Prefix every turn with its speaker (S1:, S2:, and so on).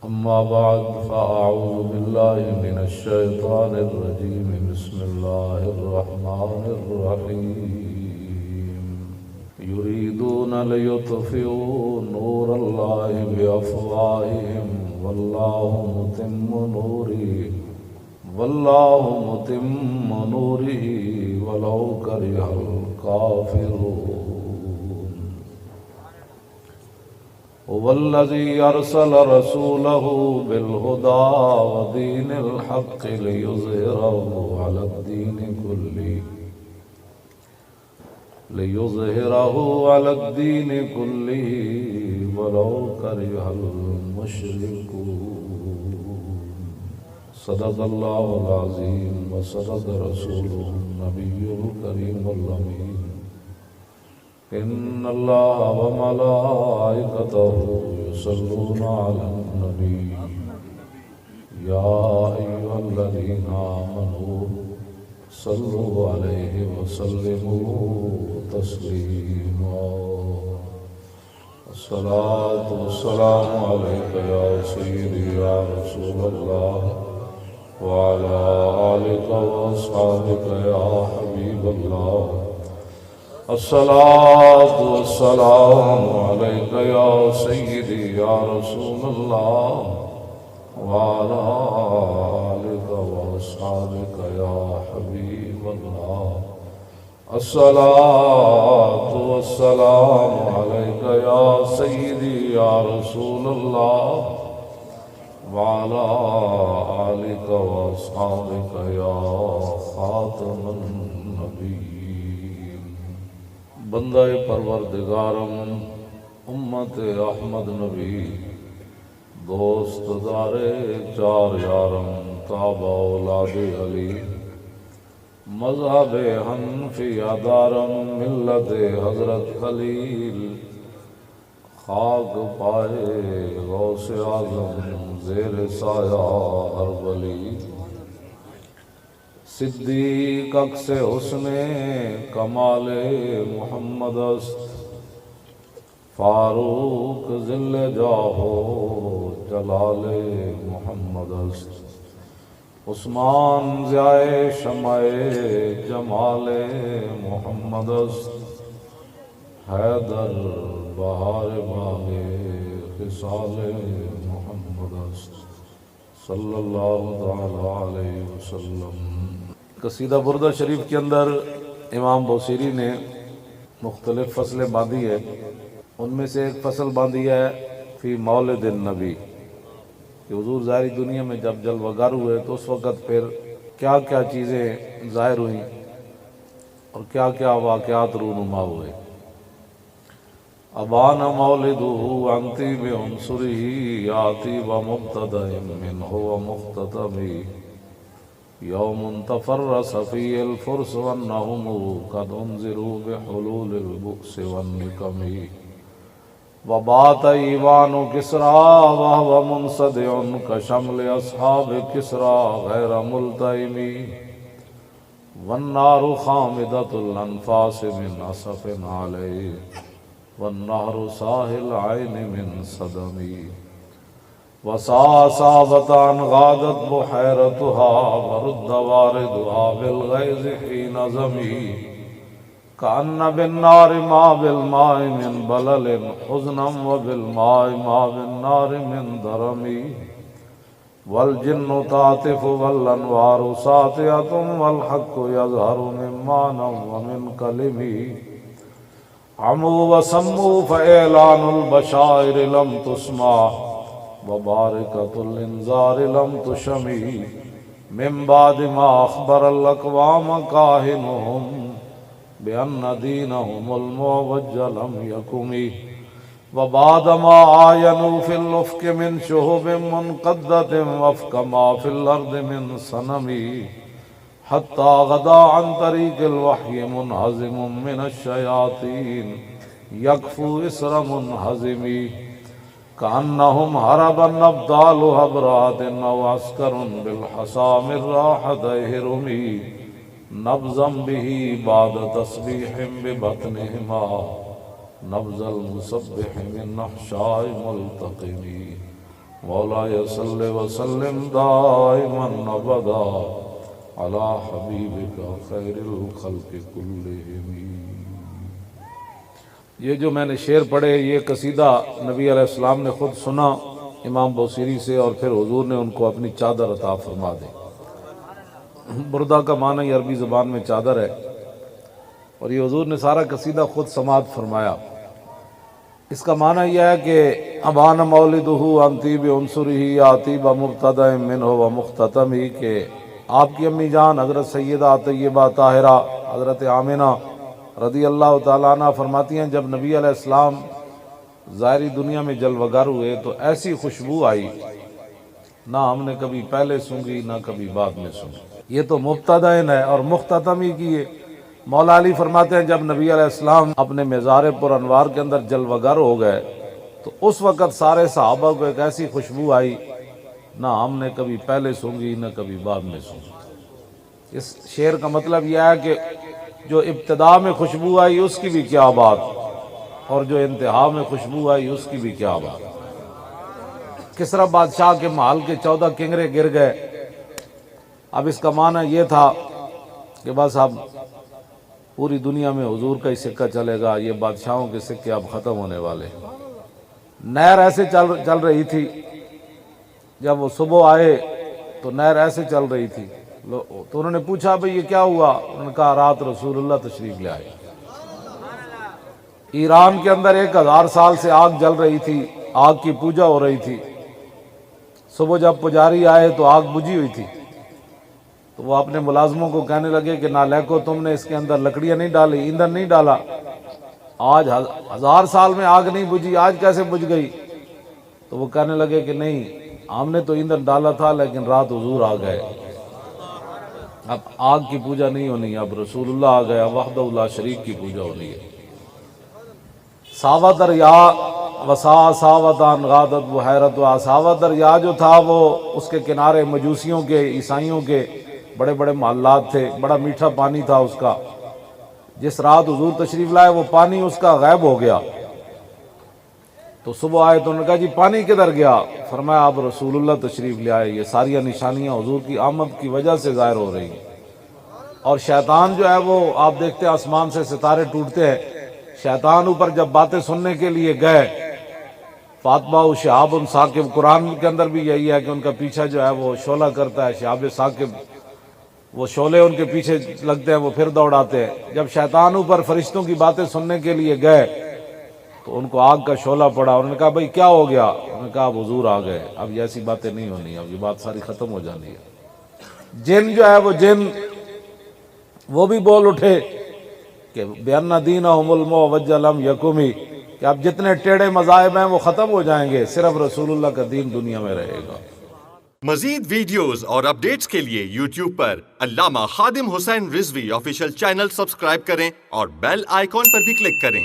S1: أما بعد فأعوذ بالله من الشيطان الرجيم بسم الله الرحمن الرحيم يريدون ليطفئوا نور الله بأفواههم والله متم نوره ولو كره الكافرون هو الذي أرسل رسوله بالهدى ودين الحق ليظهره على الدين كله ولو كره المشركون صدق الله العظيم وصدق رسوله النبي الكريم الأمين إن الله وملائكته يصلون على النبي يا أيها الذين آمنوا صلوا عليه وسلموا تسليما الصلاة والسلام عليك يا سيدي يا رسول الله وعلى آلك وأصحابك يا حبيب الله الصلاة والسلام عليك يا سيدي يا رسول الله وعلى آلك وأصحابك يا حبيب الله الصلاة والسلام عليك يا سيدي يا رسول الله وعلى آلك وأصحابك يا خاتم النبيين بندہ پروردگارم امت احمد نبی دوست دار چار یارم تابع اولاد علی مذہب حنفی دارم ملت حضرت خلیل خاک پائے غوث اعظم زیر سایہ ہر ولی صدیق اکس حسن کمال محمد است فاروق ذل جاہو جلال محمد است عثمان ضیاء شمع جمال محمد است حیدر بہار باغ خصال محمد است صلی اللہ تعالی علیہ وسلم۔ قصیدہ بردہ شریف کے اندر امام بوصیری نے مختلف فصلیں باندھی ہے، ان میں سے ایک فصل باندھی ہے فی مولد النبی کہ حضور ظاہری دنیا میں جب جلوہ گر ہوئے تو اس وقت پھر کیا کیا چیزیں ظاہر ہوئیں اور کیا کیا واقعات رونما ہوئے۔ ابان مولدہ انتی بعنصرہ یاتی ومبتدأ منہ ومختتم یوم تفرس فیہ الفرس وانہم قد انذروا بحلول البؤس والنکم وبات ایوان کسریٰ وہو منصدع کشمل اصحاب کسریٰ غیر ملتئم والنار خامدۃ الانفاس من اسف علیہ والنہر ساحل عین من صدمی وصابتان غادت بحیرتها ورد واردها بالغیظ حین زمی کأن بالنار ما بالماء من بلل حزنا وبالماء ما بالنار من درمی والجن تعطف والانوار ساطعة والحق يظهر من معنى ومن کلمی عموا وسموا فإعلان البشائر لم تسمع وباركة الانذار لم تشمع من بعد ما أخبر الأقوام كاهنهم بأن دينهم المعوج لم يكن وبعد ما عاينوا في الأفق من شهب منقدة وفق ما في الأرض من صنم حتى غدا عن طريق الوحي منهزم من الشياطين يكفو إسر منهزم كأنهم هرب النبضال هبرات أو عسكر بالحصام الراحة هرمي نبضا به بعد تسبيح ببطنهما نبض المسبح من نحشاء ملتقم مولاي صل وسلم دائما ابدا على حبيبك خير الخلق كلهم۔ یہ جو میں نے شعر پڑھے یہ قصیدہ نبی علیہ السلام نے خود سنا امام بوصیری سے، اور پھر حضور نے ان کو اپنی چادر عطا فرما دی۔ بردہ کا معنی عربی زبان میں چادر ہے، اور یہ حضور نے سارا قصیدہ خود سماعت فرمایا۔ اس کا معنی یہ ہے کہ ابان مولدہ عن طیب عنصرہ یا طیب مبتدأ منہ و مختتمہ، کہ آپ کی امی جان حضرت سیدہ طیبہ طاہرہ حضرت آمنہ رضی اللہ تعالیٰ عنہ فرماتی ہیں جب نبی علیہ السلام ظاہری دنیا میں جلوہ گر ہوئے تو ایسی خوشبو آئی نہ ہم نے کبھی پہلے سونگی نہ کبھی بعد میں سونگی۔ یہ تو مبتدئن ہے، اور مختتمی کی ہے۔ مولا علی فرماتے ہیں جب نبی علیہ السلام اپنے مزار پر انوار کے اندر جلوہ گر ہو گئے تو اس وقت سارے صحابہ کو ایک ایسی خوشبو آئی نہ ہم نے کبھی پہلے سونگی نہ کبھی بعد میں سونگی۔ اس شعر کا مطلب یہ ہے کہ جو ابتدا میں خوشبو آئی اس کی بھی کیا بات، اور جو انتہا میں خوشبو آئی اس کی بھی کیا بات۔ کسریٰ بادشاہ کے محل کے 14 کنگرے گر گئے۔ اب اس کا معنی یہ تھا کہ بس اب پوری دنیا میں حضور کا ہی سکہ چلے گا، یہ بادشاہوں کے سکے اب ختم ہونے والے۔ نہر ایسے چل رہی تھی، جب وہ صبح آئے تو نہر ایسے چل رہی تھی، تو انہوں نے پوچھا بھئی یہ کیا ہوا؟ انہوں نے کہا رات رسول اللہ تشریف لے آئے۔ ایران کے اندر 1000 سال سے آگ جل رہی تھی، آگ کی پوجا ہو رہی تھی۔ صبح جب پجاری آئے تو آگ بجھی ہوئی تھی، تو وہ اپنے ملازموں کو کہنے لگے کہ نالیکو تم نے اس کے اندر لکڑیاں نہیں ڈالی، ایندھن نہیں ڈالا، آج 1000 سال میں آگ نہیں بجھی، آج کیسے بجھ گئی؟ تو وہ کہنے لگے کہ نہیں، ہم نے تو ایندھن ڈالا تھا لیکن رات حضور آ گئے، اب آگ کی پوجا نہیں ہونی، اب رسول اللہ آ گیا، وحدہ لا شریک کی پوجا ہونی ہے۔ ساوہ دریا وسا ساوتان غادت بحیرت و ساوہ دریا جو تھا وہ اس کے کنارے مجوسیوں کے عیسائیوں کے بڑے بڑے محلات تھے، بڑا میٹھا پانی تھا اس کا۔ جس رات حضور تشریف لائے وہ پانی اس کا غائب ہو گیا، تو صبح آئے تو انہوں نے کہا جی پانی کدھر گیا؟ فرمایا اب رسول اللہ تشریف لے آئے، یہ ساری نشانیاں حضور کی آمد کی وجہ سے ظاہر ہو رہی ہیں۔ اور شیطان جو ہے وہ آپ دیکھتے ہیں آسمان سے ستارے ٹوٹتے ہیں، شیطان اوپر جب باتیں سننے کے لیے گئے، فاطمہ و شہاب ثاقب، قرآن کے اندر بھی یہی ہے کہ ان کا پیچھا جو ہے وہ شعلہ کرتا ہے، شہاب ثاقب، وہ شعلے ان کے پیچھے لگتے ہیں، وہ پھر دوڑاتے ہیں۔ جب شیطان اوپر فرشتوں کی باتیں سننے کے لیے گئے تو ان کو آگ کا شعلہ پڑا، انہوں نے کہا بھئی کیا ہو گیا؟ انہوں نے کہا اب حضور آ گئے، اب یہ ایسی باتیں نہیں ہونی، اب یہ بات ساری ختم ہو جانی ہے۔ جن جو ہے وہ جن وہ بھی بول اٹھے کہ بِأَنَّ دِينَهُمُ الْمُعْوَجَّ لَمْ يَكُمِ، کہ اب جتنے ٹیڑے مذاہب ہیں وہ ختم ہو جائیں گے، صرف رسول اللہ کا دین دنیا میں رہے گا۔
S2: مزید ویڈیوز اور اپڈیٹس کے لیے یوٹیوب پر علامہ Khadim Hussain Rizvi official channel subscribe کریں اور بیل آئیکن پر بھی کلک کریں۔